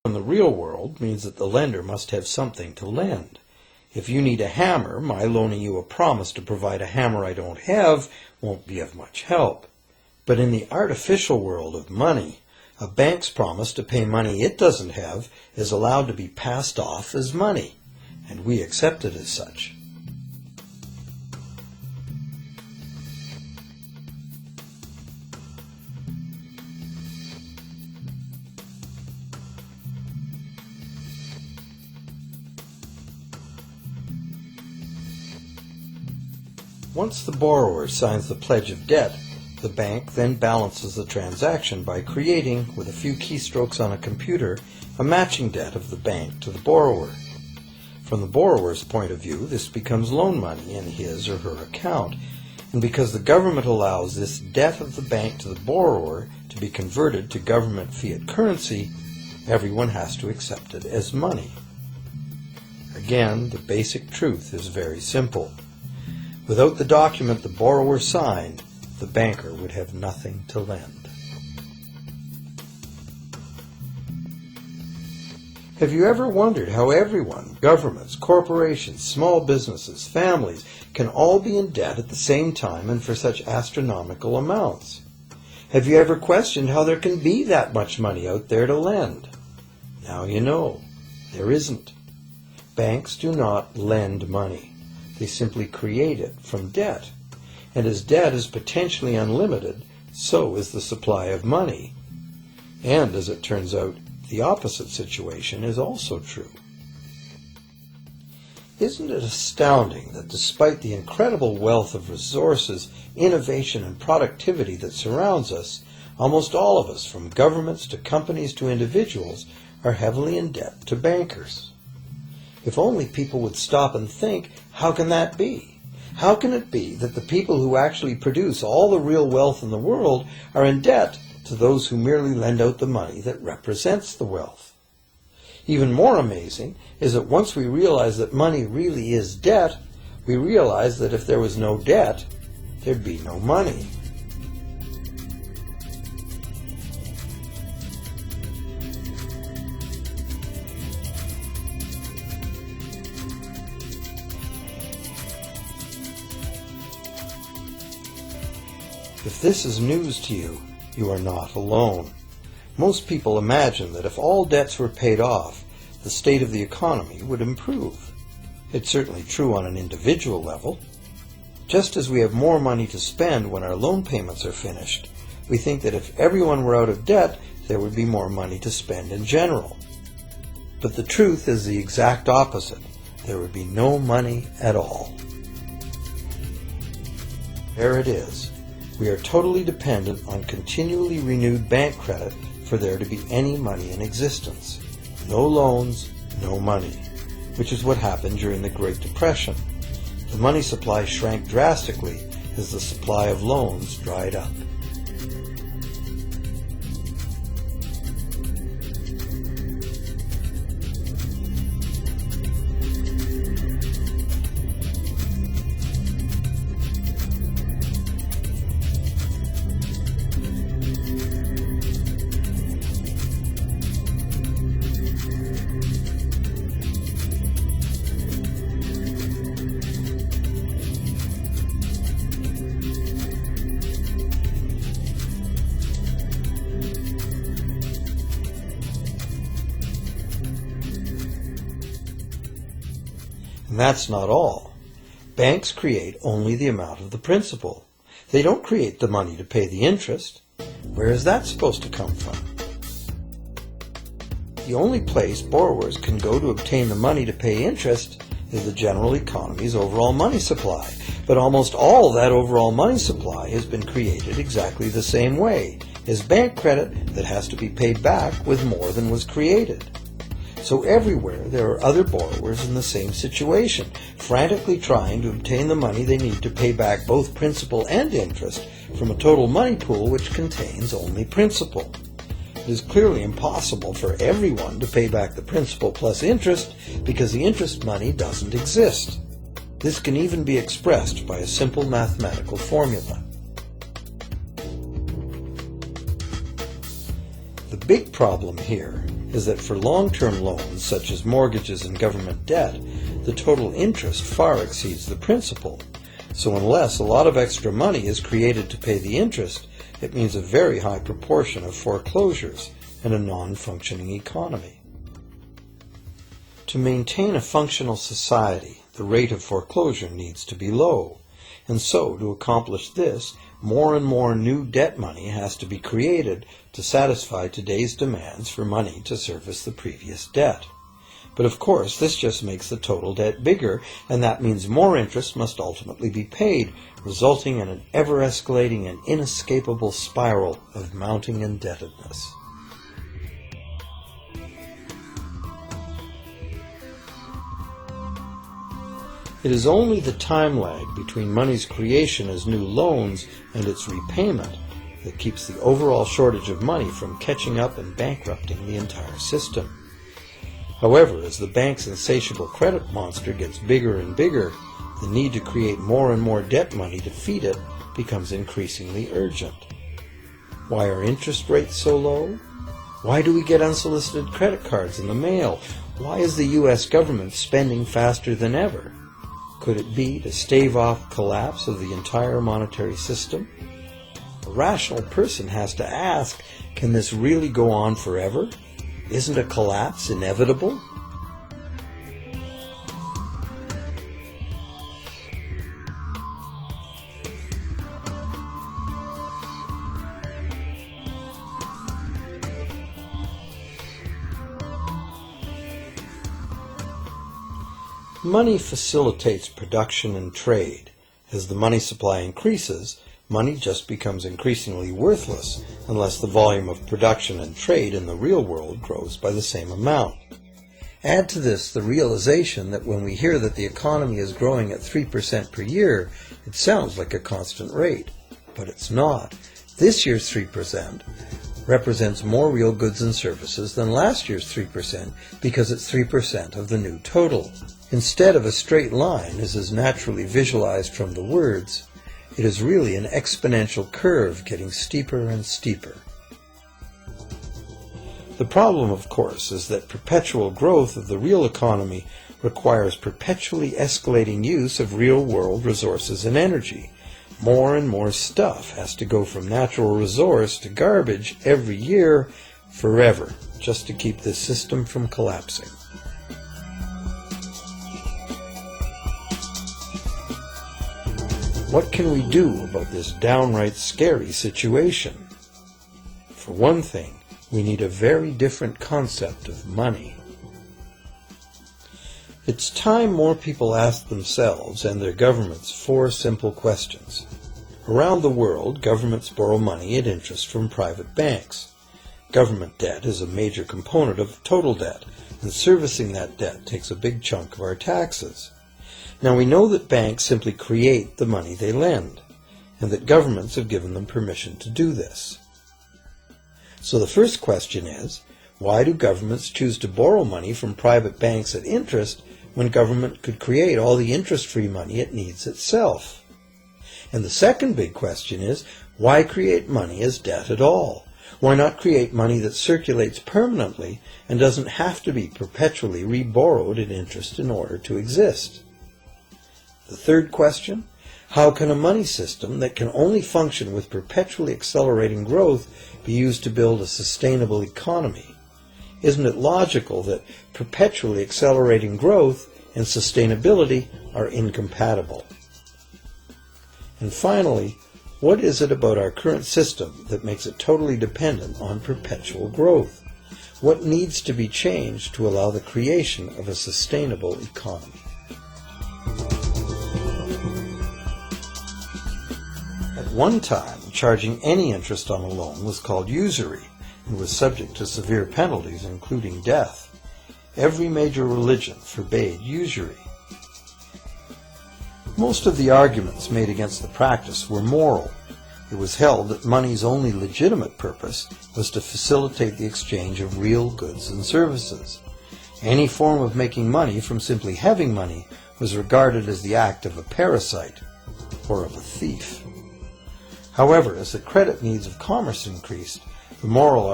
in the real world means that the lender must have something to lend. If you need a hammer, my loaning you a promise to provide a hammer I don't have won't be of much help. But in the artificial world of money, a bank's promise to pay money it doesn't have is allowed to be passed off as money, and we accept it as such. Once the borrower signs the pledge of debt, the bank then balances the transaction by creating, with a few keystrokes on a computer, a matching debt of the bank to the borrower. From the borrower's point of view, this becomes loan money in his or her account, and because the government allows this debt of the bank to the borrower to be converted to government fiat currency, everyone has to accept it as money. Again, the basic truth is very simple. Without the document the borrower signed, the banker would have nothing to lend. Have you ever wondered how everyone, governments, corporations, small businesses, families, can all be in debt at the same time and for such astronomical amounts? Have you ever questioned how there can be that much money out there to lend? Now you know. There isn't. Banks do not lend money. They simply create it from debt. And as debt is potentially unlimited, so is the supply of money. And as it turns out, the opposite situation is also true. Isn't it astounding that despite the incredible wealth of resources, innovation, and productivity that surrounds us, almost all of us, from governments to companies to individuals, are heavily in debt to bankers? If only people would stop and think, how can that be? How can it be that the people who actually produce all the real wealth in the world are in debt to those who merely lend out the money that represents the wealth? Even more amazing is that once we realize that money really is debt, we realize that if there was no debt, there'd be no money. If this is news to you, you are not alone. Most people imagine that if all debts were paid off, the state of the economy would improve. It's certainly true on an individual level. Just as we have more money to spend when our loan payments are finished, we think that if everyone were out of debt, there would be more money to spend in general. But the truth is the exact opposite. There would be no money at all. There it is. We are totally dependent on continually renewed bank credit for there to be any money in existence. No loans, no money, which is what happened during the Great Depression. The money supply shrank drastically as the supply of loans dried up. And that's not all. Banks create only the amount of the principal. They don't create the money to pay the interest. Where is that supposed to come from? The only place borrowers can go to obtain the money to pay interest is the general economy's overall money supply. But almost all of that overall money supply has been created exactly the same way, as bank credit that has to be paid back with more than was created. So everywhere there are other borrowers in the same situation, frantically trying to obtain the money they need to pay back both principal and interest from a total money pool which contains only principal. It is clearly impossible for everyone to pay back the principal plus interest because the interest money doesn't exist. This can even be expressed by a simple mathematical formula. The big problem here is that for long-term loans, such as mortgages and government debt, the total interest far exceeds the principal. So unless a lot of extra money is created to pay the interest, it means a very high proportion of foreclosures and a non-functioning economy. To maintain a functional society, the rate of foreclosure needs to be low. And so, to accomplish this, more and more new debt money has to be created to satisfy today's demands for money to service the previous debt. But of course, this just makes the total debt bigger, and that means more interest must ultimately be paid, resulting in an ever-escalating and inescapable spiral of mounting indebtedness. It is only the time lag between money's creation as new loans and its repayment that keeps the overall shortage of money from catching up and bankrupting the entire system. However, as the bank's insatiable credit monster gets bigger and bigger, the need to create more and more debt money to feed it becomes increasingly urgent. Why are interest rates so low? Why do we get unsolicited credit cards in the mail? Why is the U.S. government spending faster than ever? Could it be to stave off collapse of the entire monetary system? A rational person has to ask, can this really go on forever? Isn't a collapse inevitable? Money facilitates production and trade. As the money supply increases, money just becomes increasingly worthless unless the volume of production and trade in the real world grows by the same amount. Add to this the realization that when we hear that the economy is growing at 3% per year, it sounds like a constant rate, but it's not. This year's 3% represents more real goods and services than last year's 3% because it's 3% of the new total. Instead of a straight line, as is naturally visualized from the words, it is really an exponential curve getting steeper and steeper. The problem, of course, is that perpetual growth of the real economy requires perpetually escalating use of real-world resources and energy. More and more stuff has to go from natural resource to garbage every year, forever, just to keep this system from collapsing. What can we do about this downright scary situation? For one thing, we need a very different concept of money. It's time more people ask themselves and their governments 4 simple questions. Around the world, governments borrow money at interest from private banks. Government debt is a major component of total debt, and servicing that debt takes a big chunk of our taxes. Now we know that banks simply create the money they lend, and that governments have given them permission to do this. So the first question is, why do governments choose to borrow money from private banks at interest when government could create all the interest-free money it needs itself? And the second big question is, why create money as debt at all? Why not create money that circulates permanently and doesn't have to be perpetually reborrowed at interest in order to exist? The third question, how can a money system that can only function with perpetually accelerating growth be used to build a sustainable economy? Isn't it logical that perpetually accelerating growth and sustainability are incompatible? And finally, what is it about our current system that makes it totally dependent on perpetual growth? What needs to be changed to allow the creation of a sustainable economy? At one time, charging any interest on a loan was called usury and was subject to severe penalties, including death. Every major religion forbade usury. Most of the arguments made against the practice were moral. It was held that money's only legitimate purpose was to facilitate the exchange of real goods and services. Any form of making money from simply having money was regarded as the act of a parasite or of a thief. However, as the credit needs of commerce increased, the moral